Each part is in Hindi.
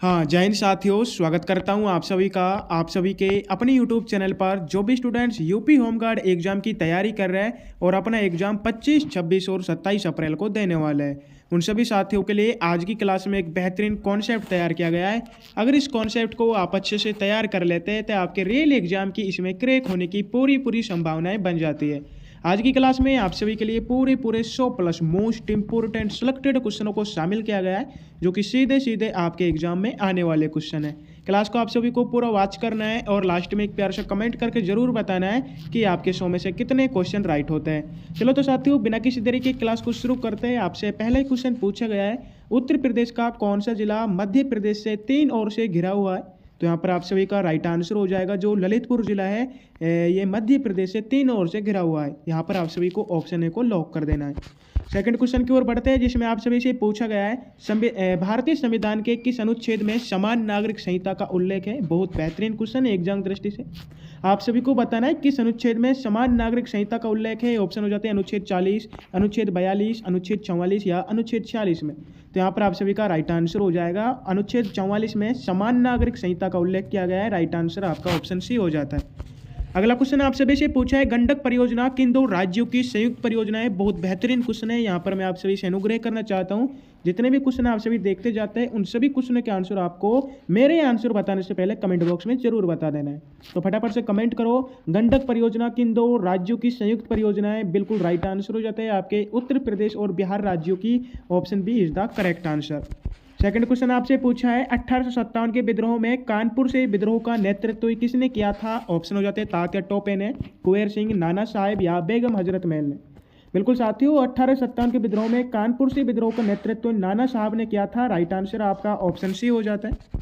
हाँ, जय हिंद साथियों, स्वागत करता हूँ आप सभी के अपने यूट्यूब चैनल पर। जो भी स्टूडेंट्स यूपी होमगार्ड एग्जाम की तैयारी कर रहे हैं और अपना एग्जाम 25, 26 और 27 अप्रैल को देने वाले हैं, उन सभी साथियों के लिए आज की क्लास में एक बेहतरीन कॉन्सेप्ट तैयार किया गया है। अगर इस कॉन्सेप्ट को आप अच्छे से तैयार कर लेते हैं तो आपके रियल एग्जाम की इसमें क्रैक होने की पूरी संभावनाएं बन जाती है। आज की क्लास में आप सभी के लिए पूरे 100+ मोस्ट इंपोर्टेंट सिलेक्टेड क्वेश्चनों को शामिल किया गया है, जो कि सीधे आपके एग्जाम में आने वाले क्वेश्चन है। क्लास को आप सभी को पूरा वॉच करना है और लास्ट में एक प्यार से कमेंट करके जरूर बताना है कि आपके 100 में से कितने क्वेश्चन राइट होते हैं। चलो तो साथियों, बिना किसी देरी के क्लास को शुरू करते हैं। आपसे पहला ही क्वेश्चन पूछा गया है, उत्तर प्रदेश का कौन सा जिला मध्य प्रदेश से 3 ओर से घिरा हुआ है? तो यहाँ पर आप सभी का राइट आंसर हो जाएगा जो ललितपुर जिला है, ये मध्य प्रदेश से 3 ओर से घिरा हुआ है। यहाँ पर आप सभी को ऑप्शन ए को लॉक कर देना है। सेकंड क्वेश्चन की ओर बढ़ते हैं, जिसमें आप सभी से पूछा गया है, भारतीय संविधान के किस अनुच्छेद में समान नागरिक संहिता का उल्लेख है? बहुत बेहतरीन क्वेश्चन है एग्जाम दृष्टि से। आप सभी को बताना है किस अनुच्छेद में समान नागरिक संहिता का उल्लेख है। ऑप्शन हो जाते हैं अनुच्छेद 40, अनुच्छेद 42, अनुच्छेद 44 या अनुच्छेद 46 में। तो यहाँ पर आप सभी का राइट आंसर हो जाएगा अनुच्छेद 44 में समान नागरिक संहिता का उल्लेख किया गया है। राइट आंसर आपका ऑप्शन सी हो जाता है। अगला क्वेश्चन आप सभी से पूछा है, गंडक परियोजना किन दो राज्यों की संयुक्त परियोजना है? बहुत बेहतरीन क्वेश्चन है। यहाँ पर मैं आप सभी से अनुग्रह करना चाहता हूँ, जितने भी क्वेश्चन आप सभी देखते जाते हैं उन सभी क्वेश्चनों के आंसर आपको मेरे आंसर बताने से पहले कमेंट बॉक्स में जरूर बता देना है। तो फटाफट से कमेंट करो, गंडक परियोजना किन दो राज्यों की संयुक्त परियोजना है? बिल्कुल राइट आंसर हो जाता है आपके उत्तर प्रदेश और बिहार राज्यों की। Option B is the correct answer. Second question आपसे पूछा है, 1857 के विद्रोह में कानपुर से विद्रोह का नेतृत्व किसने किया था? ऑप्शन हो जाते हैं तात्या टोपे ने, कुंवर सिंह, नाना साहेब या बेगम हजरत महल ने। बिल्कुल साथियों, 1857 के विद्रोह में कानपुर से विद्रोह का नेतृत्व नाना साहब ने किया था। राइट आंसर आपका ऑप्शन सी हो जाता है।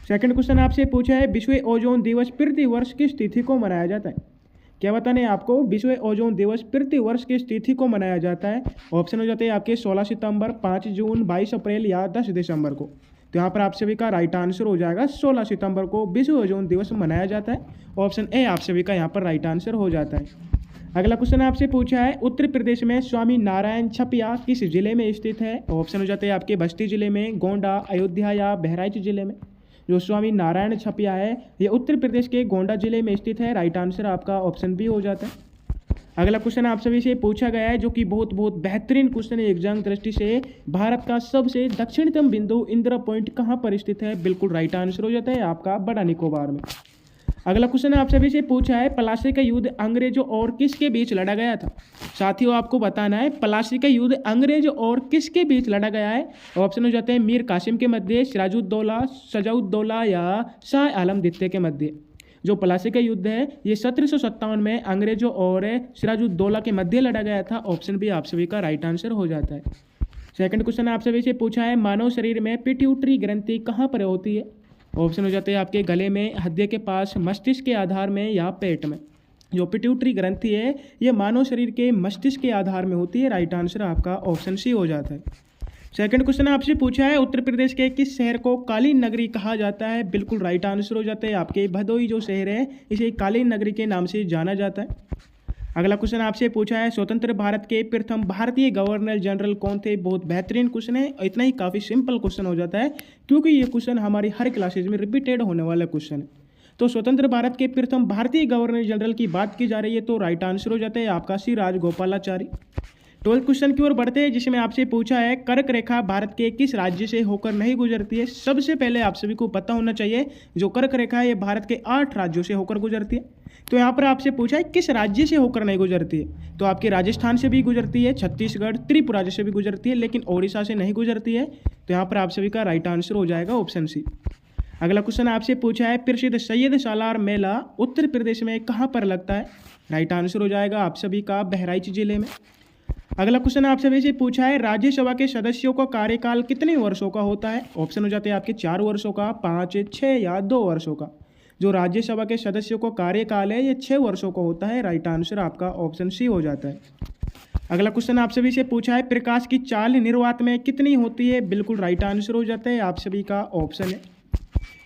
सेकंड क्वेश्चन आपसे पूछा है, विश्व ओजोन दिवस प्रति वर्ष किस तिथि को मनाया जाता है? क्या बताने आपको, विश्व ओजोन दिवस प्रति वर्ष किस तिथि को मनाया जाता है? ऑप्शन हो जाते हैं आपके 16 सितंबर, 5 जून, 22 अप्रैल या 10 दिसंबर को। तो यहाँ पर आप सभी का राइट आंसर हो जाएगा 16 सितंबर को विश्व ओजोन दिवस मनाया जाता है। ऑप्शन ए आप सभी का यहाँ पर राइट आंसर हो जाता है। अगला क्वेश्चन आपसे पूछा है, उत्तर प्रदेश में स्वामी नारायण छपिया किस जिले में स्थित है? ऑप्शन हो जाते हैं आपके बस्ती जिले में, गोंडा, अयोध्या या बहराइच जिले में। जो स्वामी नारायण छपिया है ये उत्तर प्रदेश के गोंडा जिले में स्थित है। राइट आंसर आपका ऑप्शन बी हो जाता है। अगला क्वेश्चन आप सभी से पूछा गया है, जो कि बहुत बेहतरीन क्वेश्चन है एग्जाम दृष्टि से, भारत का सबसे दक्षिणतम बिंदु इंदिरा पॉइंट कहाँ पर स्थित है? बिल्कुल राइट आंसर हो जाता है आपका बड़ा निकोबार में। अगला क्वेश्चन आप सभी से पूछा है, प्लासी का युद्ध अंग्रेजों और किसके बीच लड़ा गया था? साथियों आपको बताना है प्लासी का युद्ध अंग्रेजों और किसके बीच लड़ा गया है। ऑप्शन हो जाते हैं मीर कासिम के मध्य, सिराजुद्दौला, सजाउद्दौला या शाह आलम द्वितीय के मध्य। जो प्लासी का युद्ध है ये 1757 में अंग्रेजों और सिराजुद्दौला के मध्य लड़ा गया था। ऑप्शन भी आप सभी का राइट आंसर हो जाता है। सेकंड क्वेश्चन आप सभी से पूछा है, मानव शरीर में पिट्यूटरी ग्रंथि कहाँ पर होती है? ऑप्शन हो जाते हैं आपके गले में, हृदय के पास, मस्तिष्क के आधार में या पेट में। जो पिट्यूटरी ग्रंथि है ये मानव शरीर के मस्तिष्क के आधार में होती है। राइट आंसर आपका ऑप्शन सी हो जाता है। सेकंड क्वेश्चन आपसे पूछा है, उत्तर प्रदेश के किस शहर को कालीन नगरी कहा जाता है? बिल्कुल राइट आंसर हो जाता है आपके भदोही जो शहर है इसे कालीन नगरी के नाम से जाना जाता है। अगला क्वेश्चन आपसे पूछा है, स्वतंत्र भारत के प्रथम भारतीय गवर्नर जनरल कौन थे? बहुत बेहतरीन क्वेश्चन है। इतना ही काफ़ी सिंपल क्वेश्चन हो जाता है क्योंकि ये क्वेश्चन हमारी हर क्लासेज में रिपीटेड होने वाला क्वेश्चन है। तो स्वतंत्र भारत के प्रथम भारतीय गवर्नर जनरल की बात की जा रही है तो राइट आंसर हो जाता है आपका सी राजगोपालाचारी। 12th क्वेश्चन की ओर बढ़ते हैं, जिसमें आपसे पूछा है, कर्क रेखा भारत के किस राज्य से होकर नहीं गुजरती है? सबसे पहले आप सभी को पता होना चाहिए जो कर्क रेखा है ये भारत के 8 राज्यों से होकर गुजरती है। तो यहाँ पर आपसे पूछा है किस राज्य से होकर नहीं गुजरती है? तो आपके राजस्थान से भी गुजरती है, छत्तीसगढ़, त्रिपुरा से भी गुजरती है, लेकिन ओडिशा से नहीं गुजरती है। तो यहाँ पर आप सभी का राइट आंसर हो जाएगा ऑप्शन सी। अगला क्वेश्चन आपसे पूछा है, प्रसिद्ध सैयद सालार मेला उत्तर प्रदेश में कहाँ पर लगता है? राइट आंसर हो जाएगा आप सभी का बहराइच जिले में। अगला क्वेश्चन आप सभी से पूछा है, राज्यसभा के सदस्यों का कार्यकाल कितने वर्षों का होता है? ऑप्शन हो जाते हैं आपके 4 वर्षों का, 5, 6 या 2 वर्षों का। जो राज्यसभा के सदस्यों का कार्यकाल है ये 6 वर्षों का होता है। राइट आंसर आपका ऑप्शन सी हो जाता है। अगला क्वेश्चन आप सभी से पूछा है, प्रकाश की चाल निर्वात में कितनी होती है? बिल्कुल राइट आंसर हो जाता है आप सभी का ऑप्शन है।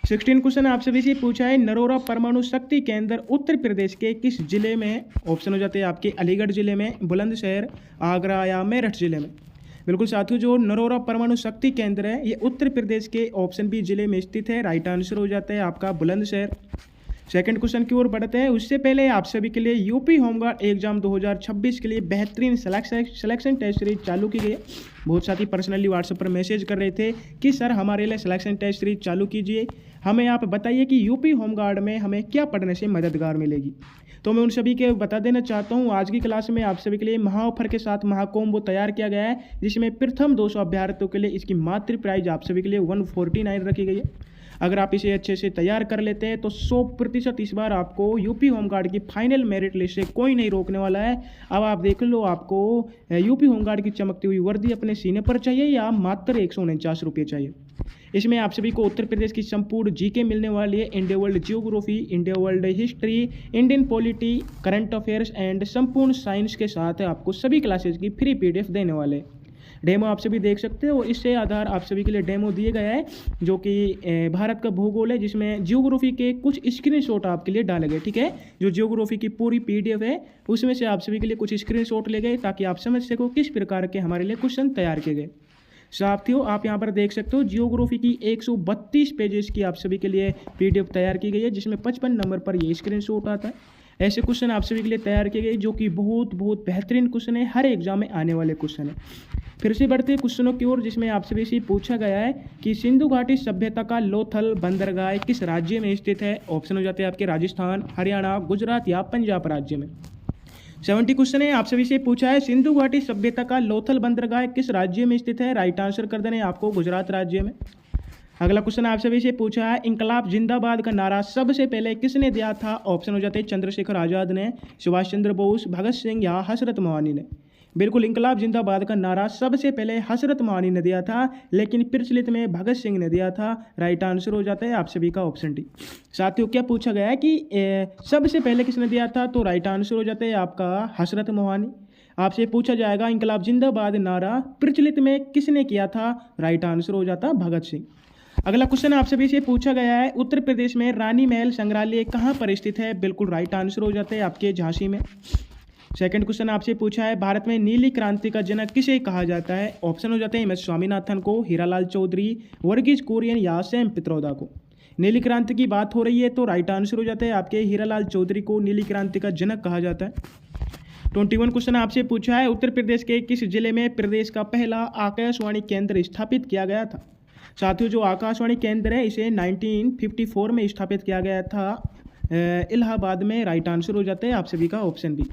16 क्वेश्चन आप सभी से पूछा है, नरोरा परमाणु शक्ति केंद्र उत्तर प्रदेश के किस जिले में है? ऑप्शन हो जाते हैं आपके अलीगढ़ जिले में, बुलंदशहर, आगरा या मेरठ जिले में। बिल्कुल साथियों, जो नरोरा परमाणु शक्ति केंद्र है ये उत्तर प्रदेश के ऑप्शन बी जिले में स्थित है। राइट आंसर हो जाता है आपका बुलंदशहर। सेकंड क्वेश्चन की ओर बढ़ते हैं। उससे पहले आप सभी के लिए यूपी होमगार्ड एग्जाम 2026 के लिए बेहतरीन सिलेक्शन टेस्ट सीरीज चालू की गई है। बहुत साथी पर्सनली व्हाट्सएप पर मैसेज कर रहे थे कि सर हमारे लिए सिलेक्शन टेस्ट सीरीज चालू कीजिए, हमें आप बताइए कि यूपी होमगार्ड में हमें क्या पढ़ने से मददगार मिलेगी। तो मैं उन सभी के बता देना चाहता हूँ, आज की क्लास में आप सभी के लिए महा ऑफर के साथ महाकोम्बो तैयार किया गया है, जिसमें प्रथम 200 अभ्यर्थियों के लिए इसकी मात्र प्राइस आप सभी के लिए 149 रखी गई है। अगर आप इसे अच्छे से तैयार कर लेते हैं तो 100% इस बार आपको यूपी होमगार्ड की फाइनल मेरिट लिस्ट से कोई नहीं रोकने वाला है। अब आप देख लो, आपको यूपी होमगार्ड की चमकती हुई वर्दी अपने सीने पर चाहिए या मात्र 149 रुपये चाहिए। इसमें आप सभी को उत्तर प्रदेश की संपूर्ण जीके मिलने वाली है। India world geography, India world history, Indian polity, current affairs and संपूर्ण साइंस के साथ आपको सभी क्लासेज की फ्री पीडीएफ देने वाले हैं। डेमो आप सभी देख सकते हो। इससे आधार आप सभी के लिए डेमो दिए गया है, जो कि भारत का भूगोल है, जिसमें जियोग्राफी के कुछ स्क्रीनशॉट आपके लिए डाले गए। ठीक है, जो जियोग्राफी की पूरी पीडीएफ है उसमें से आप सभी के लिए कुछ स्क्रीनशॉट ले गए ताकि आप समझ सको किस प्रकार के हमारे लिए क्वेश्चन तैयार किए गए। साथियों, आप यहाँ पर देख सकते हो जियोग्राफी की 132 पेजेस की आप सभी के लिए पीडीएफ तैयार की गई है, जिसमें 55 नंबर पर ये स्क्रीनशॉट आता है। ऐसे क्वेश्चन आप सभी के लिए तैयार किए गए जो कि बहुत बेहतरीन क्वेश्चन है, हर एग्जाम में आने वाले क्वेश्चन है। फिर से बढ़ते हैं क्वेश्चनों की ओर, जिसमें आप सभी से पूछा गया है कि सिंधु घाटी सभ्यता का लोथल बंदरगाह किस राज्य में स्थित है। ऑप्शन हो जाते हैं आपके राजस्थान, हरियाणा, गुजरात या पंजाब राज्य में। 70 क्वेश्चन है, आप सभी से पूछा है सिंधु घाटी सभ्यता का लोथल बंदरगाह किस राज्य में स्थित है। राइट आंसर कर देना है आपको गुजरात राज्य में। अगला क्वेश्चन आप सभी से पूछा है इंकलाब जिंदाबाद का नारा सबसे पहले किसने दिया था। ऑप्शन हो जाते हैं चंद्रशेखर आजाद ने, सुभाष चंद्र बोस, भगत सिंह या हजरत मोहानी ने। बिल्कुल, इंकलाब जिंदाबाद का नारा सबसे पहले हजरत मोहानी ने दिया था, लेकिन प्रचलित में भगत सिंह ने दिया था। राइट आंसर हो जाता है आप सभी का ऑप्शन डी। साथियों, क्या पूछा गया है कि सबसे पहले किसने दिया था, तो राइट आंसर हो जाता है आपका हजरत मोहानी। आपसे पूछा जाएगा इंकलाब जिंदाबाद नारा प्रचलित में किसने किया था। राइट आंसर हो जाता भगत सिंह। अगला क्वेश्चन आप सभी से पूछा गया है उत्तर प्रदेश में रानी महल संग्रहालय कहाँ पर स्थित है। बिल्कुल राइट आंसर हो जाता है आपके झांसी में। सेकंड क्वेश्चन आपसे पूछा है भारत में नीली क्रांति का जनक किसे कहा जाता है। ऑप्शन हो जाते हैं एम.एस. स्वामीनाथन को, हीरालाल चौधरी, वर्गीज कुरियन या सैम पित्रोदा को। नीली क्रांति की बात हो रही है तो राइट आंसर हो जाता है आपके हीरालाल चौधरी को नीली क्रांति का जनक कहा जाता है। 21 क्वेश्चन आपसे पूछा है उत्तर प्रदेश के किस जिले में प्रदेश का पहला आकाशवाणी केंद्र स्थापित किया गया था। साथियों, जो आकाशवाणी केंद्र है इसे 1954 में स्थापित किया गया था इलाहाबाद में। राइट आंसर हो जाता है आप सभी का ऑप्शन बी।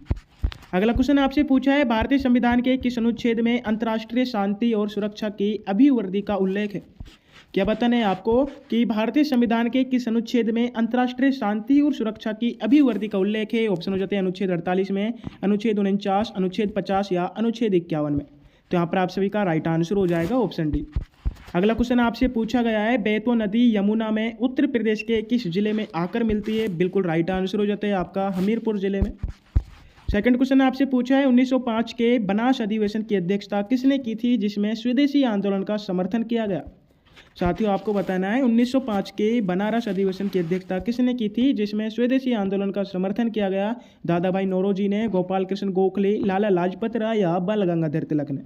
अगला क्वेश्चन आपसे पूछा है भारतीय संविधान के किस अनुच्छेद में अंतर्राष्ट्रीय शांति और सुरक्षा की अभिवर्दी का उल्लेख है। क्या बताना है आपको कि भारतीय संविधान के किस अनुच्छेद में अंतर्राष्ट्रीय शांति और सुरक्षा की अभिवर्दी का उल्लेख है। ऑप्शन हो जाते हैं अनुच्छेद 48 में, अनुच्छेद 49, अनुच्छेद 50 या अनुच्छेद 51 में। तो यहाँ पर आप सभी का राइट आंसर हो जाएगा ऑप्शन डी। अगला क्वेश्चन आपसे पूछा गया है बेतवा नदी यमुना में उत्तर प्रदेश के किस जिले में आकर मिलती है। बिल्कुल राइट आंसर हो जाता है आपका हमीरपुर जिले में। सेकंड क्वेश्चन आपसे पूछा है 1905 के बनास अधिवेशन की अध्यक्षता किसने की थी, जिसमें स्वदेशी आंदोलन का समर्थन किया गया। साथियों, आपको बताना है 1905 के बनारस अधिवेशन की अध्यक्षता किसने की थी, जिसमें स्वदेशी आंदोलन का समर्थन किया गया। दादा भाई नौरोजी ने, गोपाल कृष्ण गोखले, लाला लाजपत राय या बाल गंगाधर तिलक ने।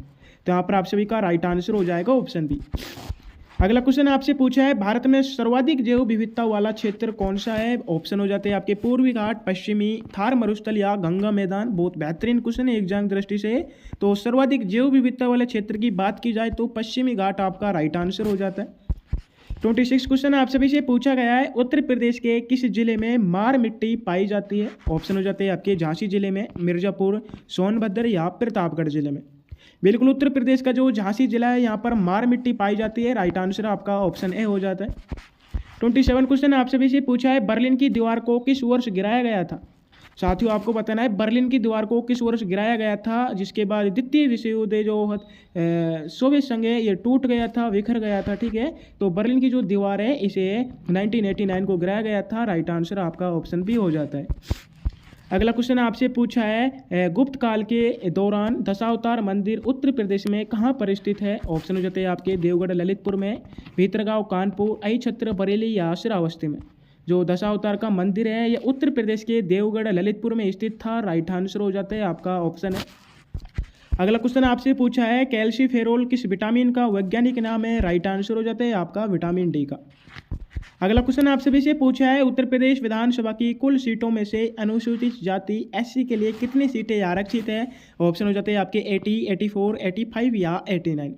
तो यहाँ पर आप सभी का राइट आंसर हो जाएगा ऑप्शन बी। अगला क्वेश्चन आपसे पूछा है भारत में सर्वाधिक जैव विविधता वाला क्षेत्र कौन सा है। ऑप्शन हो जाते हैं आपके पूर्वी घाट, पश्चिमी, थार मरुस्थल या गंगा मैदान। बहुत बेहतरीन क्वेश्चन है एग्जाम दृष्टि से। तो सर्वाधिक जैव विविधता वाले क्षेत्र की बात की जाए तो पश्चिमी घाट आपका राइट आंसर हो जाता है। 26 क्वेश्चन आप सभी से पूछा गया है उत्तर प्रदेश के किस जिले में मार मिट्टी पाई जाती है। ऑप्शन हो जाते हैं आपके झांसी जिले में, मिर्जापुर, सोनभद्र या प्रतापगढ़ जिले में। बिल्कुल, उत्तर प्रदेश का जो झांसी जिला है यहाँ पर मार मिट्टी पाई जाती है। राइट आंसर आपका ऑप्शन ए हो जाता है। 27 क्वेश्चन आप सभी से पूछा है बर्लिन की दीवार को किस वर्ष गिराया गया था। साथियों, आपको बताना है बर्लिन की दीवार को किस वर्ष गिराया गया था, जिसके बाद द्वितीय विश्व युद्ध जो सोवियत संघ है ये टूट गया था, बिखर गया था। ठीक है, तो बर्लिन की जो दीवार है इसे 1989 को गिराया गया था। राइट आंसर आपका ऑप्शन बी हो जाता है। अगला क्वेश्चन आपसे पूछा है गुप्त काल के दौरान दशावतार मंदिर उत्तर प्रदेश में कहाँ पर स्थित है। ऑप्शन हो जाते हैं आपके देवगढ़ ललितपुर में, भीतरगांव कानपुर, अहिछत्र बरेली या श्रावस्ती में। जो दशावतार का मंदिर है यह उत्तर प्रदेश के देवगढ़ ललितपुर में स्थित था। राइट आंसर हो जाता है आपका ऑप्शन है। अगला क्वेश्चन आपसे पूछा है कैल्सीफेरोल किस विटामिन का वैज्ञानिक नाम है? राइट आंसर हो जाता है आपका विटामिन डी का। अगला क्वेश्चन आपसे भी से पूछा है उत्तर प्रदेश विधानसभा की कुल सीटों में से अनुसूचित जाति एससी के लिए कितनी सीटें आरक्षित है? ऑप्शन हो जाते हैं आपके 80, 84, 85 या 89।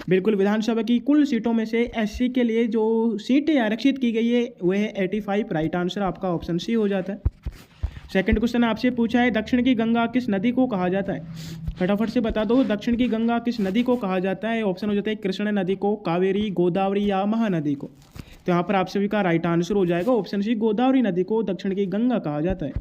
बिल्कुल, विधानसभा की कुल सीटों में से एससी के लिए जो सीटें आरक्षित की गई है वह है 85। राइट आंसर आपका ऑप्शन सी हो जाता है। सेकंड क्वेश्चन आपसे पूछा है दक्षिण की गंगा किस नदी को कहा जाता है? फटाफट से बता दो, दक्षिण की गंगा किस नदी को कहा जाता है? ऑप्शन हो जाता है कृष्ण नदी को, कावेरी, गोदावरी या महानदी को। तो यहाँ पर आप सभी का राइट आंसर हो जाएगा ऑप्शन सी, गोदावरी नदी को दक्षिण की गंगा कहा जाता है।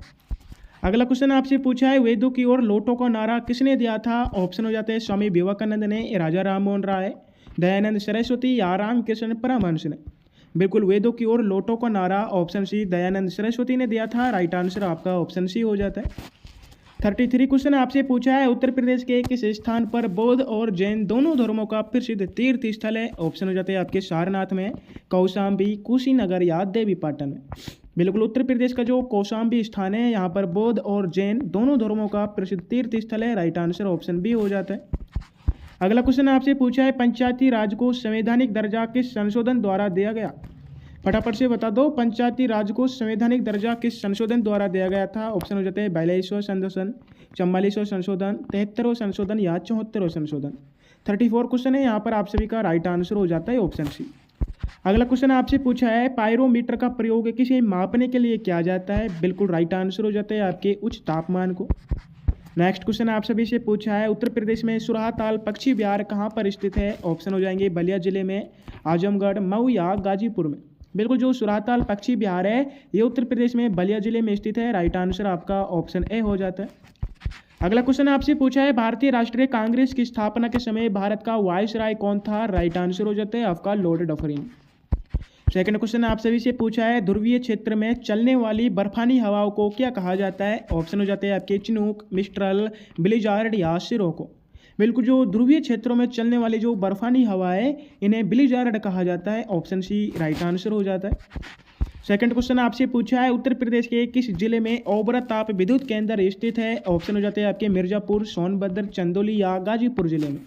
अगला क्वेश्चन आपसे पूछा है वेदों की ओर लौटो का नारा किसने दिया था? ऑप्शन हो जाते हैं स्वामी विवेकानंद ने, राजा राम मोहन राय, दयानंद सरस्वती या रामकृष्ण परमहंस ने। बिल्कुल, वेदों की ओर लौटो का नारा ऑप्शन सी दयानंद सरस्वती ने दिया था। राइट आंसर आपका ऑप्शन सी हो जाता है। 33 क्वेश्चन आपसे पूछा है उत्तर प्रदेश के किस स्थान पर बौद्ध और जैन दोनों धर्मों का प्रसिद्ध तीर्थ स्थल है? ऑप्शन हो जाते हैं आपके सारनाथ में, कौशाम्बी, कुशीनगर या देवीपाटन में। बिल्कुल, उत्तर प्रदेश का जो कौशाम्बी स्थान है यहाँ पर बौद्ध और जैन दोनों धर्मों का प्रसिद्ध तीर्थ स्थल है। राइट आंसर ऑप्शन बी हो जाता है। अगला क्वेश्चन आपसे पूछा है पंचायती राज को संवैधानिक दर्जा किस संशोधन द्वारा दिया गया? फटाफट से बता दो, पंचायती राज को संवैधानिक दर्जा किस संशोधन द्वारा दिया गया था? ऑप्शन हो जाते हैं 42वां संशोधन, 44वां संशोधन, 73वां संशोधन या 74वां संशोधन। 34 क्वेश्चन है, यहाँ पर आप सभी का राइट आंसर हो जाता है ऑप्शन सी। अगला क्वेश्चन आपसे पूछा है पायरोमीटर का प्रयोग किसे मापने के लिए किया जाता है? बिल्कुल राइट आंसर हो जाता है आपके उच्च तापमान को। नेक्स्ट क्वेश्चन आप सभी से पूछा है उत्तर प्रदेश में सुराहताल पक्षी विहार कहाँ पर स्थित है? ऑप्शन हो जाएंगे बलिया जिले में, आजमगढ़, मऊ या गाजीपुर में। बिल्कुल, जो सुराहताल पक्षी विहार है ये उत्तर प्रदेश में बलिया जिले में स्थित है। राइट आंसर आपका ऑप्शन ए हो जाता है। अगला क्वेश्चन आपसे पूछा है भारतीय राष्ट्रीय कांग्रेस की स्थापना के समय भारत का वायसराय कौन था? राइट आंसर हो जाता है आपका लॉर्ड डफरिन। सेकंड क्वेश्चन आप सभी से पूछा है ध्रुवीय क्षेत्र में चलने वाली बर्फानी हवाओं को क्या कहा जाता है? ऑप्शन हो जाते हैं आपके चिनूक, मिस्ट्रल, ब्लिजार्ड या सिरोको। बिल्कुल, जो ध्रुवीय क्षेत्रों में चलने वाली जो बर्फानी हवा है इन्हें ब्लिजार्ड कहा जाता है। ऑप्शन सी राइट आंसर हो जाता है। सेकंड क्वेश्चन आपसे पूछा है उत्तर प्रदेश के किस जिले में ओबरा ताप विद्युत केंद्र स्थित है? ऑप्शन हो जाते हैं आपके मिर्जापुर, सोनभद्र, चंदौली या गाजीपुर जिले में।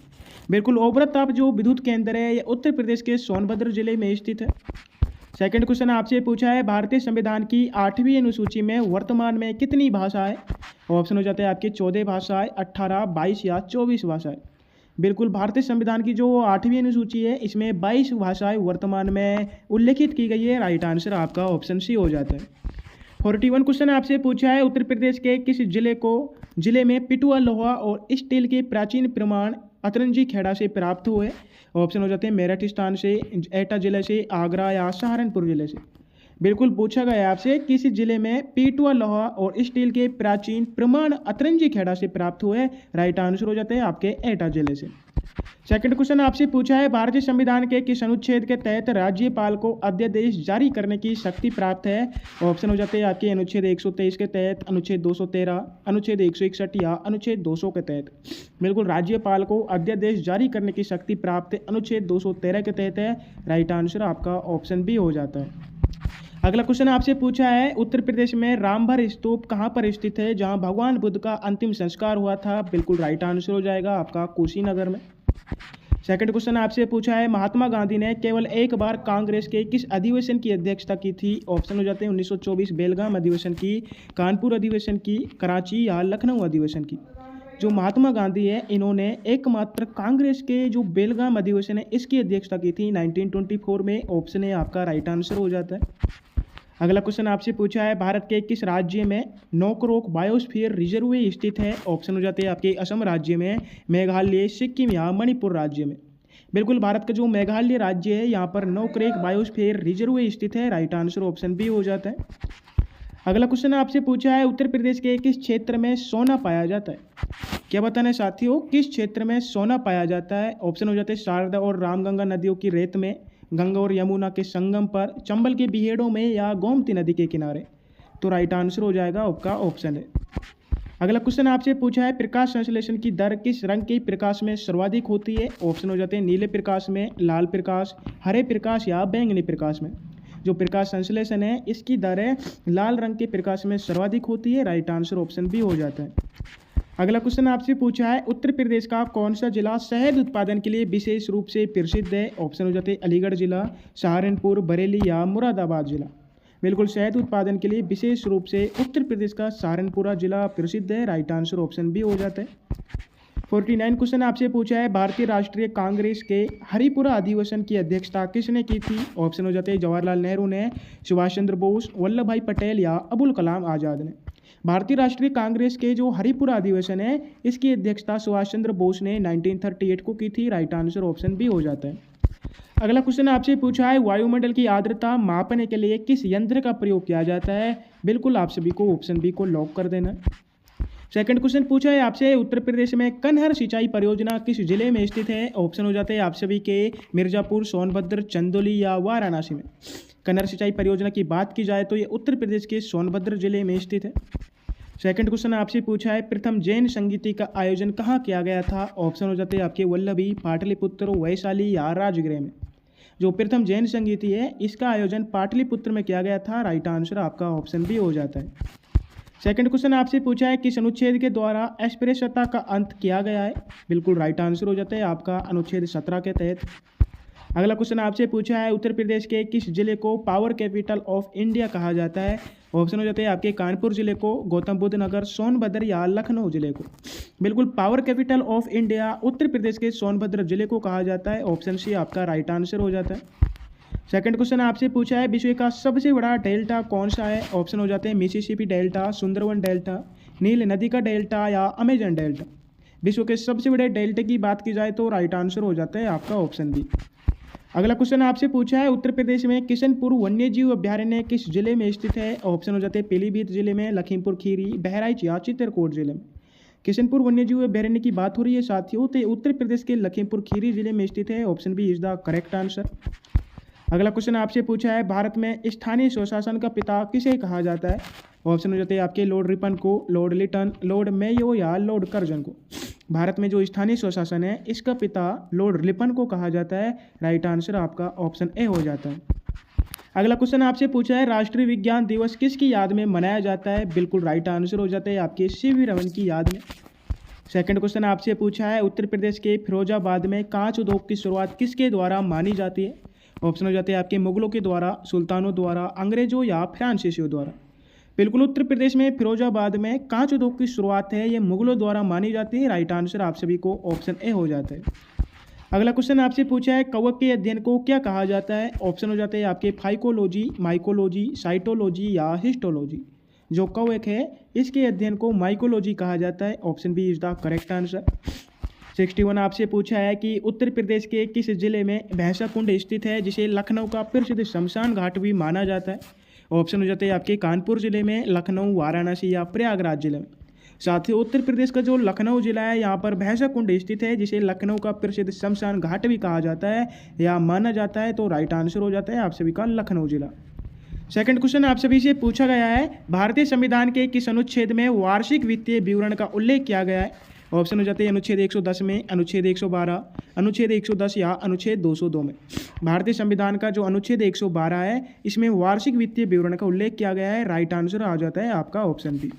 बिल्कुल, ओबरा ताप जो विद्युत केंद्र है ये उत्तर प्रदेश के सोनभद्र जिले में स्थित है। सेकंड क्वेश्चन आपसे पूछा है भारतीय संविधान की 8वीं अनुसूची में वर्तमान में कितनी भाषाएं? ऑप्शन हो जाते हैं आपके 14 भाषाएं, 18, 22 या 24 भाषाएं। बिल्कुल, भारतीय संविधान की जो 8वीं अनुसूची है इसमें 22 भाषाएं वर्तमान में उल्लेखित की गई है। राइट आंसर आपका ऑप्शन सी हो जाता है। 41 क्वेश्चन आपसे पूछा है उत्तर प्रदेश के किस जिले में पिटुआ लोहा और स्टील के प्राचीन प्रमाण अतरंजी खेड़ा से प्राप्त हुए? ऑप्शन हो जाते हैं मेरठ स्थान से, एटा जिले से, आगरा या सहारनपुर जिले से। बिल्कुल, पूछा गया है आपसे किस जिले में पिटुआ लोहा और स्टील के प्राचीन प्रमाण अतरंजी खेड़ा से प्राप्त हुए? राइट आंसर हो जाते हैं आपके एटा जिले से। सेकंड क्वेश्चन आपसे पूछा है भारतीय संविधान के किस अनुच्छेद के तहत राज्यपाल को अध्यादेश जारी करने की शक्ति प्राप्त है? ऑप्शन हो जाते हैं आपके अनुच्छेद 123 के तहत, अनुच्छेद 213, अनुच्छेद 161 या अनुच्छेद 200 के तहत। बिल्कुल, राज्यपाल को अध्यादेश जारी करने की शक्ति प्राप्त अनुच्छेद 213 के तहत है। राइट आंसर आपका ऑप्शन बी हो जाता है। अगला क्वेश्चन आपसे पूछा है उत्तर प्रदेश में रामभर स्तूप कहाँ पर स्थित है जहाँ भगवान बुद्ध का अंतिम संस्कार हुआ था? बिल्कुल राइट आंसर हो जाएगा आपका कुशीनगर में। सेकंड क्वेश्चन आपसे पूछा है महात्मा गांधी ने केवल एक बार कांग्रेस के किस अधिवेशन की अध्यक्षता की थी? ऑप्शन हो जाते हैं 1924 बेलगाम अधिवेशन की, कानपुर अधिवेशन की, कराची या लखनऊ अधिवेशन की। जो महात्मा गांधी है इन्होंने एकमात्र कांग्रेस के जो बेलगाम अधिवेशन है इसकी अध्यक्षता की थी 1924 में। ऑप्शन ए आपका राइट आंसर हो जाता है। अगला क्वेश्चन आपसे पूछा है भारत के किस राज्य में नोकरोक बायोस्फीयर रिजर्व स्थित है? ऑप्शन हो जाते हैं आपके असम राज्य में, मेघालय, सिक्किम या मणिपुर राज्य में। बिल्कुल, भारत का जो मेघालय राज्य है यहाँ पर नोकरेक बायोस्फीयर रिजर्व स्थित है। राइट आंसर ऑप्शन बी हो जाता है। अगला क्वेश्चन आपसे पूछा है उत्तर प्रदेश के किस क्षेत्र में सोना पाया जाता है? क्या बताना है साथियों, किस क्षेत्र में सोना पाया जाता है? ऑप्शन हो जाते हैं शारदा और रामगंगा नदियों की रेत में, गंगा और यमुना के संगम पर, चंबल के बिहेड़ों में या गोमती नदी के किनारे। तो राइट आंसर हो जाएगा आपका ऑप्शन है। अगला क्वेश्चन आपसे पूछा है प्रकाश संश्लेषण की दर किस रंग के प्रकाश में सर्वाधिक होती है? ऑप्शन हो जाते हैं नीले प्रकाश में, लाल प्रकाश, हरे प्रकाश या बैंगनी प्रकाश में। जो प्रकाश संश्लेषण है इसकी दर है लाल रंग के प्रकाश में सर्वाधिक होती है। राइट आंसर ऑप्शन बी हो जाता है। अगला क्वेश्चन आपसे पूछा है उत्तर प्रदेश का कौन सा जिला शहद उत्पादन के लिए विशेष रूप से प्रसिद्ध है। ऑप्शन हो जाते हैं अलीगढ़ जिला, सहारनपुर, बरेली या मुरादाबाद जिला। बिल्कुल शहद उत्पादन के लिए विशेष रूप से उत्तर प्रदेश का सहारनपुर जिला प्रसिद्ध है। राइट आंसर ऑप्शन बी हो जाता है। 49 क्वेश्चन आपसे पूछा है भारतीय राष्ट्रीय कांग्रेस के हरिपुरा अधिवेशन की अध्यक्षता किसने की थी। ऑप्शन हो जाते हैं जवाहरलाल नेहरू ने, सुभाष चंद्र बोस, वल्लभ भाई पटेल या अबुल कलाम आज़ाद ने। भारतीय राष्ट्रीय कांग्रेस के जो हरिपुरा अधिवेशन है इसकी अध्यक्षता सुभाष चंद्र बोस ने 1938 को की थी। राइट आंसर ऑप्शन बी हो जाता है। अगला क्वेश्चन आपसे पूछा है वायुमंडल की आर्द्रता मापने के लिए किस यंत्र का प्रयोग किया जाता है। बिल्कुल आप सभी को ऑप्शन बी को लॉक कर देना। सेकंड क्वेश्चन पूछा है आपसे उत्तर प्रदेश में कनहर सिंचाई परियोजना किस जिले में स्थित है। ऑप्शन हो जाते हैं आप सभी के मिर्जापुर, सोनभद्र, चंदौली या वाराणसी में। कनहर सिंचाई परियोजना की बात की जाए तो ये उत्तर प्रदेश के सोनभद्र जिले में स्थित है। सेकंड क्वेश्चन आपसे पूछा है प्रथम जैन संगीति का आयोजन कहाँ किया गया था। ऑप्शन हो जाते हैं आपके वल्लभी, पाटलिपुत्र, वैशाली या राजगृह में। जो प्रथम जैन संगीति है इसका आयोजन पाटलिपुत्र में किया गया था। राइट आंसर आपका ऑप्शन बी हो जाता है। सेकंड क्वेश्चन आपसे पूछा है किस अनुच्छेद के द्वारा अस्पृश्यता का अंत किया गया है। बिल्कुल राइट आंसर हो जाता है आपका अनुच्छेद 17 के तहत। अगला क्वेश्चन आपसे पूछा है उत्तर प्रदेश के किस जिले को पावर कैपिटल ऑफ इंडिया कहा जाता है। ऑप्शन हो जाते हैं आपके कानपुर जिले को, गौतम बुद्ध नगर, सोनभद्र या लखनऊ जिले को। बिल्कुल power capital of India Uttar Pradesh के सोनभद्र जिले को कहा जाता है। ऑप्शन सी आपका राइट आंसर हो जाता है। सेकंड क्वेश्चन आपसे पूछा है विश्व का सबसे बड़ा डेल्टा कौन सा है। ऑप्शन हो जाते हैं मिसिसिपी डेल्टा, सुंदरवन डेल्टा, नील नदी का डेल्टा या अमेजन डेल्टा। विश्व के सबसे बड़े डेल्टा की बात की जाए तो राइट आंसर हो जाता है आपका ऑप्शन बी। अगला क्वेश्चन आपसे पूछा है उत्तर प्रदेश में किशनपुर वन्यजीव अभ्यारण्य किस जिले में स्थित है। ऑप्शन हो जाते हैं पीलीभीत जिले में, लखीमपुर खीरी, बहराइच या चित्रकूट जिले में। किशनपुर वन्यजीव अभ्यारण्य की बात हो रही है साथियों तो उत्तर प्रदेश के लखीमपुर खीरी जिले में स्थित है। Option B is the correct answer. अगला क्वेश्चन आपसे पूछा है भारत में स्थानीय स्वशासन का पिता किसे कहा जाता है। ऑप्शन हो जाते हैं आपके लॉर्ड रिपन को, लॉर्ड लिटन, लॉर्ड मेयो या लॉर्ड कर्जन को। भारत में जो स्थानीय स्वशासन है इसका पिता लॉर्ड लिपन को कहा जाता है। राइट आंसर आपका ऑप्शन ए हो जाता है। अगला क्वेश्चन आपसे पूछा है राष्ट्रीय विज्ञान दिवस किसकी याद में मनाया जाता है। बिल्कुल राइट आंसर हो जाता है आपके सीवी रमन की याद में। सेकंड क्वेश्चन आपसे पूछा है उत्तर प्रदेश के फिरोजाबाद में कांच उद्योग की शुरुआत किसके द्वारा मानी जाती है। ऑप्शन हो जाते हैं आपके मुगलों के द्वारा, सुल्तानों द्वारा, अंग्रेजों या फ्रांसीसियों द्वारा। बिल्कुल उत्तर प्रदेश में फिरोजाबाद में कांच उद्योग की शुरुआत है ये मुगलों द्वारा मानी जाती है। राइट आंसर आप सभी को ऑप्शन ए हो जाता है। अगला क्वेश्चन आपसे पूछा है कवक के अध्ययन को क्या कहा जाता है। ऑप्शन हो जाते हैं आपके फाइकोलॉजी, माइकोलॉजी, साइटोलॉजी या हिस्टोलॉजी। जो कवक है इसके अध्ययन को माइकोलॉजी कहा जाता है। Option B is the correct answer. 61 आपसे पूछा है कि उत्तर प्रदेश के किस जिले में भैंसा कुंड स्थित है जिसे लखनऊ का प्रसिद्ध शमशान घाट भी माना जाता है। ऑप्शन हो जाते हैं आपके कानपुर जिले में, लखनऊ, वाराणसी या प्रयागराज जिले में। साथ ही उत्तर प्रदेश का जो लखनऊ जिला है यहाँ पर भैंसा कुंड स्थित है जिसे लखनऊ का प्रसिद्ध शमशान घाट भी कहा जाता है या माना जाता है। तो राइट आंसर हो जाता है आप सभी का लखनऊ जिला। सेकंड क्वेश्चन आप सभी से पूछा गया है भारतीय संविधान के किस अनुच्छेद में वार्षिक वित्तीय विवरण का उल्लेख किया गया है। ऑप्शन हो जाते हैं अनुच्छेद 110 में, अनुच्छेद 112, अनुच्छेद 110 या अनुच्छेद 202 में। भारतीय संविधान का जो अनुच्छेद 112 है इसमें वार्षिक वित्तीय विवरण का उल्लेख किया गया है। राइट आंसर आ जाता है आपका ऑप्शन बी।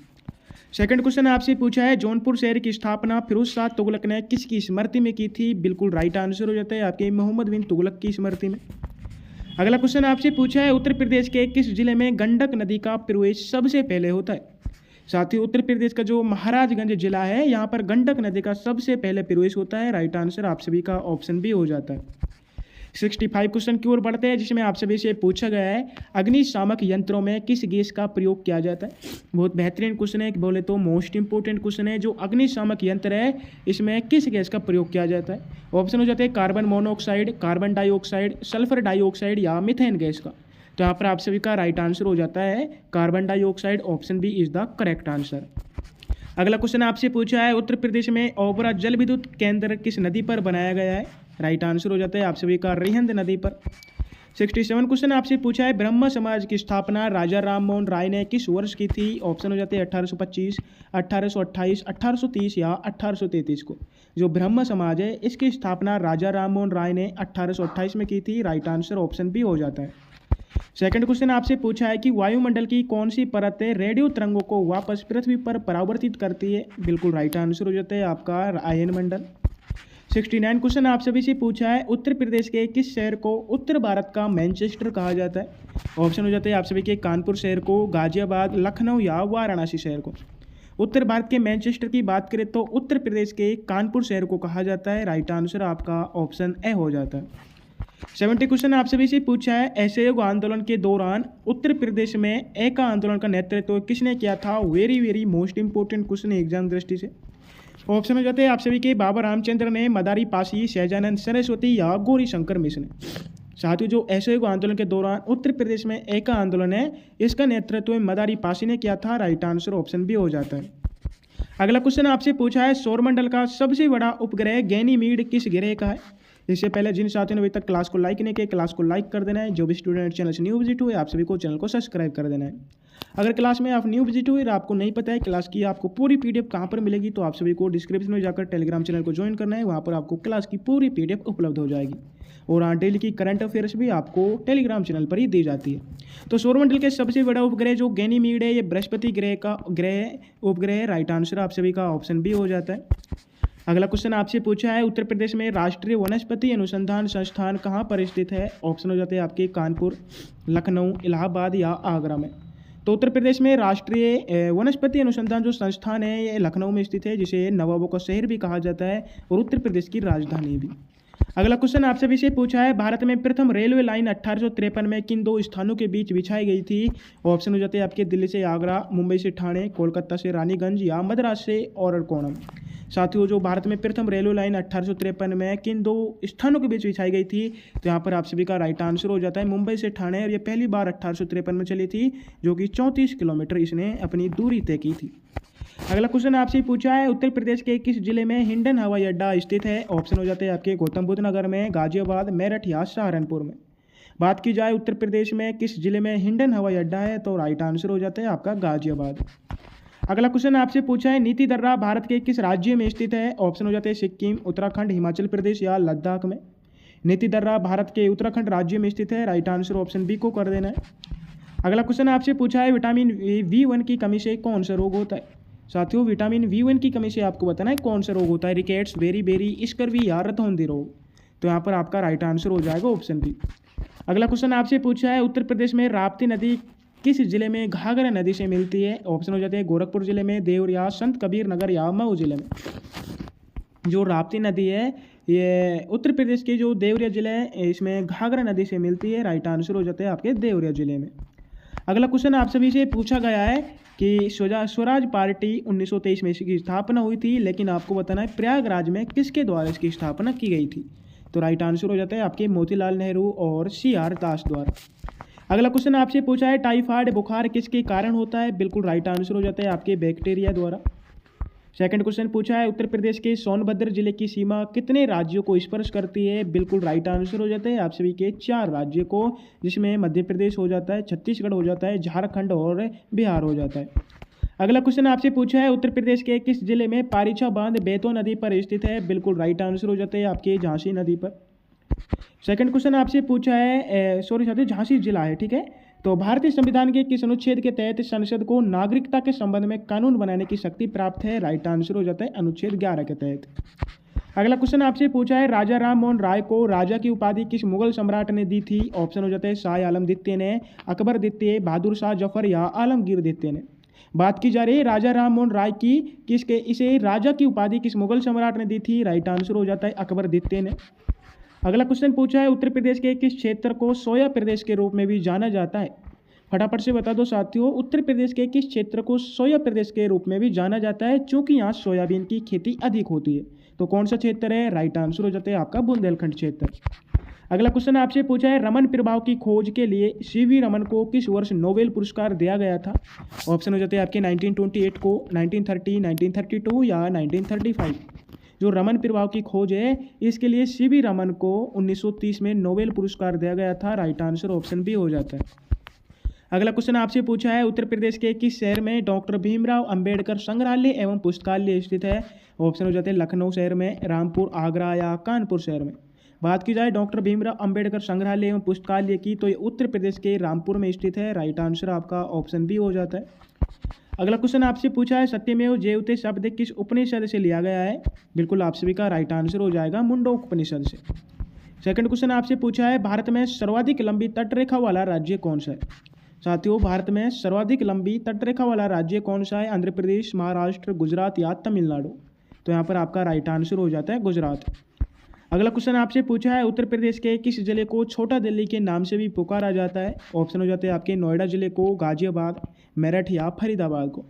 सेकंड क्वेश्चन आपसे पूछा है जौनपुर शहर की स्थापना फिरोज शाह तुगलक ने किसकी स्मृति में की थी। बिल्कुल राइट आंसर हो जाता है आपके मोहम्मद बिन तुगलक की स्मृति में। अगला क्वेश्चन आपसे पूछा है उत्तर प्रदेश के किस जिले में गंडक नदी का प्रवेश सबसे पहले होता है। साथ ही उत्तर प्रदेश का जो महाराजगंज जिला है यहाँ पर गंडक नदी का सबसे पहले प्रवेश होता है। राइट आंसर आप सभी का ऑप्शन बी हो जाता है। 65 क्वेश्चन की ओर बढ़ते हैं जिसमें आप सभी से पूछा गया है अग्निशामक यंत्रों में किस गैस का प्रयोग किया जाता है। बहुत बेहतरीन क्वेश्चन है, बोले तो मोस्ट इंपोर्टेंट क्वेश्चन है। जो अग्निशामक यंत्र है इसमें किस गैस का प्रयोग किया जाता है। ऑप्शन हो जाते हैं carbon monoxide, carbon dioxide, sulphur dioxide या मीथेन गैस का। तो यहाँ पर आप सभी का राइट आंसर हो जाता है carbon dioxide. Option B is the correct answer. अगला क्वेश्चन आपसे पूछा है उत्तर प्रदेश में ओबरा जल विद्युत केंद्र किस नदी पर बनाया गया है। राइट आंसर हो जाता है आप सभी का रिहंद नदी पर। 67 क्वेश्चन आपसे पूछा है ब्रह्म समाज की स्थापना राजा राम मोहन राय ने किस वर्ष की थी। ऑप्शन हो जाते हैं 1825, 1828, 1830 या 1833 को। जो ब्रह्म समाज है इसकी स्थापना राजा राम मोहन राय ने 1828 में की थी। राइट आंसर ऑप्शन बी हो जाता है। सेकंड क्वेश्चन आपसे पूछा है कि वायुमंडल की कौन सी परत रेडियो तरंगों को वापस पृथ्वी पर परावर्तित करती है। बिल्कुल राइट आंसर हो जाता है आपका आयन मंडल। 69 क्वेश्चन आप सभी से पूछा है उत्तर प्रदेश के किस शहर को उत्तर भारत का मैनचेस्टर कहा जाता है। ऑप्शन हो जाते हैं आप सभी के कानपुर शहर को, गाजियाबाद, लखनऊ या वाराणसी शहर को। उत्तर भारत के मैनचेस्टर की बात करें तो उत्तर प्रदेश के कानपुर शहर को कहा जाता है। राइट आंसर आपका ऑप्शन ए हो जाता है। 70 क्वेश्चन आप सभी से पूछा है असहयोग आंदोलन के दौरान उत्तर प्रदेश में एका आंदोलन का नेतृत्व किसने किया था। वेरी मोस्ट इंपोर्टेंट क्वेश्चन है एग्जाम दृष्टि से। ऑप्शन हो जाते हैं आप सभी के बाबा रामचंद्र ने, मदारी पासी, सहजानंद सरस्वती या गौरी शंकर मिश्र ने। साथियों जो असहयोग आंदोलन के दौरान उत्तर प्रदेश में एका आंदोलन है इसका नेतृत्व मदारी पासी ने किया था। राइट आंसर ऑप्शन बी हो जाता है। अगला क्वेश्चन आपसे पूछा है सौरमंडल का सबसे बड़ा उपग्रह गैनीमीड किस ग्रह का है। इससे पहले जिन साथियों ने अभी तक क्लास को लाइक नहीं किया, क्लास को लाइक कर देना है। जो भी स्टूडेंट चैनल से न्यू विजिट हुए आप सभी को चैनल को सब्सक्राइब कर देना है। अगर क्लास में आप न्यू विजिट हुए और आपको नहीं पता है क्लास की आपको पूरी पीडीएफ कहाँ पर मिलेगी तो आप सभी को डिस्क्रिप्शन में जाकर टेलीग्राम चैनल को ज्वाइन करना है। वहाँ पर आपको क्लास की पूरी पीडीएफ उपलब्ध हो जाएगी और डेली की करंट अफेयर्स भी आपको टेलीग्राम चैनल पर ही दी जाती है। तो सौरमंडल के सबसे बड़ा उपग्रह जो गैनीमीड है ये बृहस्पति ग्रह का उपग्रह है। राइट आंसर आप सभी का ऑप्शन बी हो जाता है। अगला क्वेश्चन आपसे पूछा है उत्तर प्रदेश में राष्ट्रीय वनस्पति अनुसंधान संस्थान कहाँ पर स्थित है। ऑप्शन हो जाते हैं आपके कानपुर, लखनऊ, इलाहाबाद या आगरा में। तो उत्तर प्रदेश में राष्ट्रीय वनस्पति अनुसंधान जो संस्थान है ये लखनऊ में स्थित है, जिसे नवाबों का शहर भी कहा जाता है और उत्तर प्रदेश की राजधानी भी। अगला क्वेश्चन आप सभी से पूछा है भारत में प्रथम रेलवे लाइन 1853 में किन दो स्थानों के बीच बिछाई गई थी। ऑप्शन हो जाते हैं आपके दिल्ली से आगरा, मुंबई से ठाणे, कोलकाता से रानीगंज या मद्रास से औरकोणम। साथियों जो भारत में प्रथम रेलवे लाइन 1853 में किन दो स्थानों के बीच बिछाई गई थी तो यहाँ पर आप सभी का राइट आंसर हो जाता है मुंबई से ठाणे। और ये पहली बार 1853 में चली थी जो कि 34 किलोमीटर इसने अपनी दूरी तय की थी। अगला क्वेश्चन आपसे पूछा है उत्तर प्रदेश के किस जिले में हिंडन हवाई अड्डा स्थित है। ऑप्शन हो जाते हैं आपके गौतम बुद्ध नगर में, गाजियाबाद, मेरठ या सहारनपुर में। बात की जाए उत्तर प्रदेश में किस जिले में हिंडन हवाई अड्डा है तो राइट आंसर हो जाता है आपका गाजियाबाद। अगला क्वेश्चन आपसे पूछा है नीति दर्रा भारत के किस राज्य में स्थित है। ऑप्शन हो जाते हैं सिक्किम, उत्तराखंड, हिमाचल प्रदेश या लद्दाख में। नीति दर्रा भारत के उत्तराखंड राज्य में स्थित है। राइट आंसर ऑप्शन बी को कर देना है। अगला क्वेश्चन आपसे पूछा है विटामिन V1 की कमी से कौन सा रोग होता है। साथियों विटामिन V1 की कमी से आपको बताना है कौन सा रोग होता है। रिकेट्स, बेरी, स्कर्वी या रतौंधी रोग। तो यहाँ पर आपका राइट आंसर हो जाएगा ऑप्शन बी। अगला क्वेश्चन आपसे पूछा है उत्तर प्रदेश में राप्ती नदी किस जिले में घाघरा नदी से मिलती है। ऑप्शन हो जाते हैं गोरखपुर जिले में, देवर या संत कबीर नगर या मऊ जिले में। जो राप्ती नदी है ये उत्तर प्रदेश के जो देवरिया जिले है इसमें घाघरा नदी से मिलती है। राइट आंसर हो जाते हैं आपके देवरिया जिले में। अगला क्वेश्चन आप सभी से पूछा गया है कि स्वराज पार्टी 1923 में इसकी स्थापना हुई थी, लेकिन आपको बताना है प्रयागराज में किसके द्वारा इसकी स्थापना की गई थी। तो राइट आंसर हो जाता है आपके मोतीलाल नेहरू और CR दास द्वारा। अगला क्वेश्चन आपसे पूछा है टाइफाइड बुखार किसके कारण होता है। बिल्कुल राइट आंसर हो जाता है आपके बैक्टीरिया द्वारा। सेकंड क्वेश्चन पूछा है उत्तर प्रदेश के सोनभद्र जिले की सीमा कितने राज्यों को स्पर्श करती है। बिल्कुल राइट आंसर हो जाता है आप सभी के 4 राज्यों को, जिसमें मध्य प्रदेश हो जाता है, छत्तीसगढ़ हो जाता है, झारखंड और बिहार हो जाता है। अगला क्वेश्चन आपसे पूछा है उत्तर प्रदेश के किस जिले में पारीछा बांध बेतवा नदी पर स्थित है। बिल्कुल राइट आंसर हो जाता है आपके झांसी नदी पर। सेकंड क्वेश्चन आपसे पूछा है साथियों झांसी जिला है, ठीक है। तो भारतीय संविधान के किस अनुच्छेद के तहत संसद को नागरिकता के संबंध में कानून बनाने की शक्ति प्राप्त है। राइट आंसर हो जाता है अनुच्छेद 11 के तहत। अगला क्वेश्चन आपसे पूछा है राजा राम मोहन राय को राजा की उपाधि किस मुगल सम्राट ने दी थी। ऑप्शन हो जाता है शाह आलम द्वितीय ने, अकबर द्वितीय, बहादुर शाह जफर या आलमगीर द्वितीय ने। बात की जा रही है राजा राम मोहन राय की, इसे राजा की उपाधि किस मुगल सम्राट ने दी थी। राइट आंसर हो जाता है अकबर द्वितीय ने। अगला क्वेश्चन पूछा है उत्तर प्रदेश के किस क्षेत्र को सोया प्रदेश के रूप में भी जाना जाता है। फटाफट से बता दो साथियों उत्तर प्रदेश के किस क्षेत्र को सोया प्रदेश के रूप में भी जाना जाता है, क्योंकि यहाँ सोयाबीन की खेती अधिक होती है। तो कौन सा क्षेत्र है। राइट आंसर हो जाता है आपका बुंदेलखंड क्षेत्र। अगला क्वेश्चन आपसे पूछा है रमन प्रभाव की खोज के लिए CV रमन को किस वर्ष नोबेल पुरस्कार दिया गया था। ऑप्शन हो जाते हैं आपके 1928 को, 1930, 1932 या 1935। जो रमन प्रभाव की खोज है इसके लिए CV रमन को 1930 में नोबेल पुरस्कार दिया गया था। राइट आंसर ऑप्शन बी हो जाता है। अगला क्वेश्चन आपसे पूछा है उत्तर प्रदेश के किस शहर में डॉक्टर भीमराव अंबेडकर संग्रहालय एवं पुस्तकालय स्थित है। ऑप्शन हो जाते हैं लखनऊ शहर में, रामपुर, आगरा या कानपुर शहर में। बात की जाए डॉक्टर भीमराव अंबेडकर संग्रहालय एवं पुस्तकालय की, तो ये उत्तर प्रदेश के रामपुर में स्थित है। राइट आंसर आपका ऑप्शन बी हो जाता है। अगला क्वेश्चन आपसे पूछा है सत्यमेव जयते शब्द किस उपनिषद से लिया गया है? बिल्कुल आप सभी का राइट आंसर हो जाएगा मुंडक उपनिषद से। सेकंड क्वेश्चन आपसे पूछा है भारत में सर्वाधिक लंबी तटरेखा वाला राज्य कौन सा है? साथियों, भारत में सर्वाधिक लंबी तटरेखा वाला राज्य कौन सा है? आंध्र प्रदेश, महाराष्ट्र, गुजरात या तमिलनाडु? तो यहाँ पर आपका राइट आंसर हो जाता है गुजरात। अगला क्वेश्चन आपसे पूछा है उत्तर प्रदेश के किस जिले को छोटा दिल्ली के नाम से भी पुकारा जाता है? ऑप्शन हो जाते हैं आपके नोएडा जिले को, गाजियाबाद, मेरठ या फरीदाबाद को।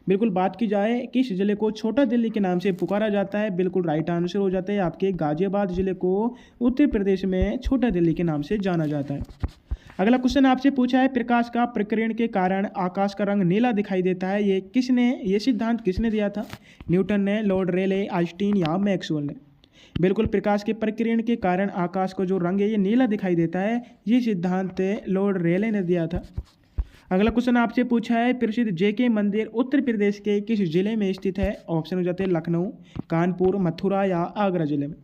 बिल्कुल बात की जाए किस जिले को छोटा दिल्ली के नाम से पुकारा जाता है, बिल्कुल राइट आंसर हो जाता है आपके गाजियाबाद जिले को उत्तर प्रदेश में छोटा दिल्ली के नाम से जाना जाता है। अगला क्वेश्चन आपसे पूछा है प्रकाश का प्रकीर्ण के कारण आकाश का रंग नीला दिखाई देता है, ये सिद्धांत किसने दिया था? न्यूटन ने, लॉर्ड रेले, आइंस्टीन या मैक्सवेल ने? बिल्कुल प्रकाश के प्रकीर्ण के कारण आकाश को जो रंग है ये नीला दिखाई देता है, ये सिद्धांत लॉर्ड रेले ने दिया था। अगला क्वेश्चन आपसे पूछा है प्रसिद्ध जेके मंदिर उत्तर प्रदेश के किस जिले में स्थित है? ऑप्शन हो जाते हैं लखनऊ, कानपुर, मथुरा या आगरा जिले में।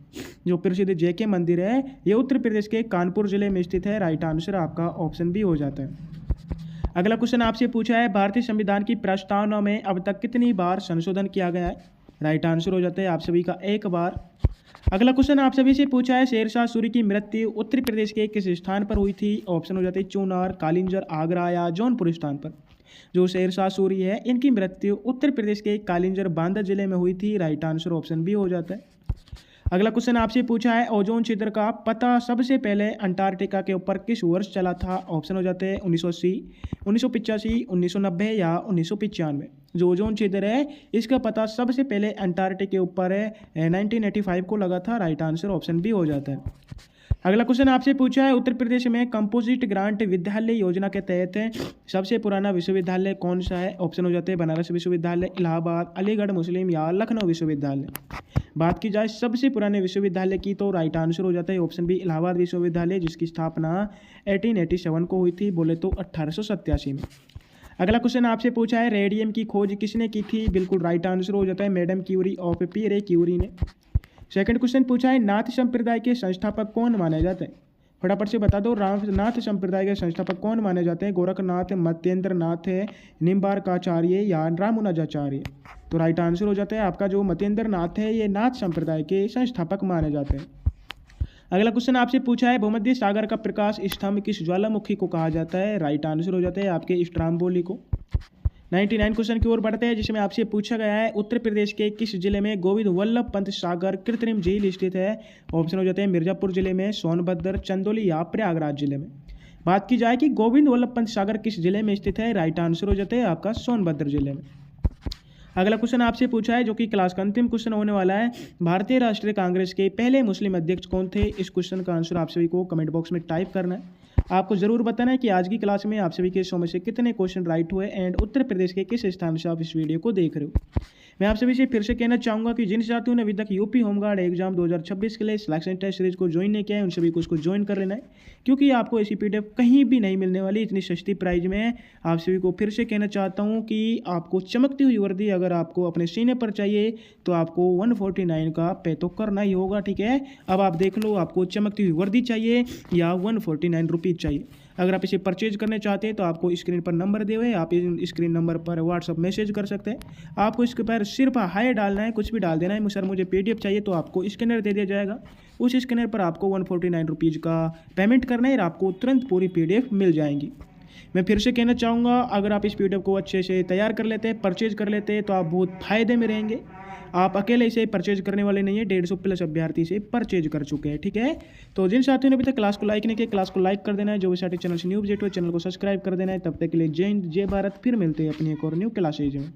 जो प्रसिद्ध जेके मंदिर है ये उत्तर प्रदेश के कानपुर जिले में स्थित है। राइट आंसर आपका ऑप्शन बी हो जाता है। अगला क्वेश्चन आपसे पूछा है भारतीय संविधान की प्रस्तावना में अब तक कितनी बार संशोधन किया गया है? राइट आंसर हो जाता है आप सभी का एक बार। अगला क्वेश्चन आप सभी से पूछा है शेरशाह सूरी की मृत्यु उत्तर प्रदेश के किस स्थान पर हुई थी? ऑप्शन हो जाते हैं चूनार, कालिंजर, आगरा या जौनपुर स्थान पर। जो शेरशाह सूरी है इनकी मृत्यु उत्तर प्रदेश के कालिंजर बांदा जिले में हुई थी। राइट आंसर ऑप्शन बी हो जाता है। अगला क्वेश्चन आपसे पूछा है ओजोन छिद्र का पता सबसे पहले अंटार्कटिका के ऊपर किस वर्ष चला था? ऑप्शन हो जाते हैं 1980, 1985, 1990 या 1995। जो ओजोन छिद्र है इसका पता सबसे पहले अंटार्कटिका के ऊपर 1985 को लगा था। राइट आंसर ऑप्शन बी हो जाता है। अगला क्वेश्चन आपसे पूछा है उत्तर प्रदेश में कंपोजिट ग्रांट विद्यालय योजना के तहत सबसे पुराना विश्वविद्यालय कौन सा है? ऑप्शन हो जाते हैं बनारस विश्वविद्यालय, इलाहाबाद, अलीगढ़ मुस्लिम या लखनऊ विश्वविद्यालय। बात की जाए सबसे पुराने विश्वविद्यालय की, तो राइट आंसर हो जाता है ऑप्शन बी इलाहाबाद विश्वविद्यालय, जिसकी स्थापना 1887 को हुई थी, बोले तो 1887 में। अगला क्वेश्चन आपसे पूछा है रेडियम की खोज किसने की थी? बिल्कुल राइट आंसर हो जाता है Madam Curie of Pierre Curie ने। सेकंड क्वेश्चन पूछा है नाथ संप्रदाय के संस्थापक कौन माने जाते हैं? फटाफट से बता दो नाथ संप्रदाय के संस्थापक कौन माने जाते हैं? गोरखनाथ, मत्येंद्र नाथ, निम्बार्काचार्य या रामानुजाचार्य? तो राइट आंसर हो जाता है आपका जो मत्येंद्र नाथ है ये नाथ संप्रदाय के संस्थापक माने जाते हैं। अगला क्वेश्चन आपसे पूछा है भूमध्य सागर का प्रकाश स्तंभ किस ज्वालामुखी को कहा जाता है? राइट आंसर हो जाता है आपके स्ट्राम्बोली को। 99 क्वेश्चन की ओर बढ़ते हैं जिसमें आपसे पूछा गया है उत्तर प्रदेश के किस जिले में गोविंद वल्लभ पंत सागर कृत्रिम झील स्थित है? ऑप्शन हो जाते हैं मिर्जापुर जिले में, सोनभद्र, चंदौली या प्रयागराज जिले में। बात की जाए कि गोविंद वल्लभ पंत सागर किस जिले में स्थित है? राइट आंसर हो जाता है आपका सोनभद्र जिले में। अगला क्वेश्चन आपसे पूछा है जो कि क्लास का अंतिम क्वेश्चन होने वाला है भारतीय राष्ट्रीय कांग्रेस के पहले मुस्लिम अध्यक्ष कौन थे? इस क्वेश्चन का आंसर आप सभी को कमेंट बॉक्स में टाइप करना है। आपको जरूर बताना है कि आज की क्लास में आप सभी के 100 में से कितने क्वेश्चन राइट हुए एंड उत्तर प्रदेश के किस स्थान से आप इस वीडियो को देख रहे हो। मैं आप सभी से फिर से कहना चाहूँगा कि जिन साथियों ने अभी तक यूपी होमगार्ड एग्जाम 2026 के लिए सिलेक्शन टेस्ट सीरीज को ज्वाइन नहीं किया है उन सभी को उसको ज्वाइन कर लेना है, क्योंकि आपको ऐसी पीडीएफ कहीं भी नहीं मिलने वाली इतनी सस्ती प्राइस में। आप सभी को फिर से कहना चाहता हूँ कि आपको चमकती हुई वर्दी अगर आपको अपने सीने पर चाहिए तो आपको 149 का पे तो करना ही होगा, ठीक है। अब आप देख लो आपको चमकती हुई वर्दी चाहिए या 149 रुपीज़ चाहिए। अगर आप इसे परचेज करना चाहते हैं तो आपको स्क्रीन पर नंबर दिए हुए हैं, आप इस स्क्रीन नंबर पर व्हाट्सअप मैसेज कर सकते हैं। आपको इसके पर सिर्फ हाय डालना है, कुछ भी डाल देना है सर मुझे पीडीएफ चाहिए, तो आपको स्कैनर दे दिया जाएगा। उस स्कैनर पर आपको 149 रुपीज़ का पेमेंट करना है और आपको तुरंत पूरी पीडीएफ मिल जाएंगी। मैं फिर से कहना चाहूँगा अगर आप इस पीडीएफ को अच्छे से तैयार कर लेते हैं, परचेज कर लेते हैं तो आप बहुत फ़ायदे में रहेंगे। आप अकेले इसे परचेज करने वाले नहीं है, 150 प्लस अभ्यर्थी इसे परचेज कर चुके हैं, ठीक है। तो जिन साथियों ने अभी तक क्लास को लाइक नहीं किया क्लास को लाइक कर देना है, जो भी साथी चैनल से न्यू विजिट हुए चैनल को सब्सक्राइब कर देना है। तब तक के लिए जय हिंद जय भारत, फिर मिलते हैं अपनी एक और न्यू क्लासेज में।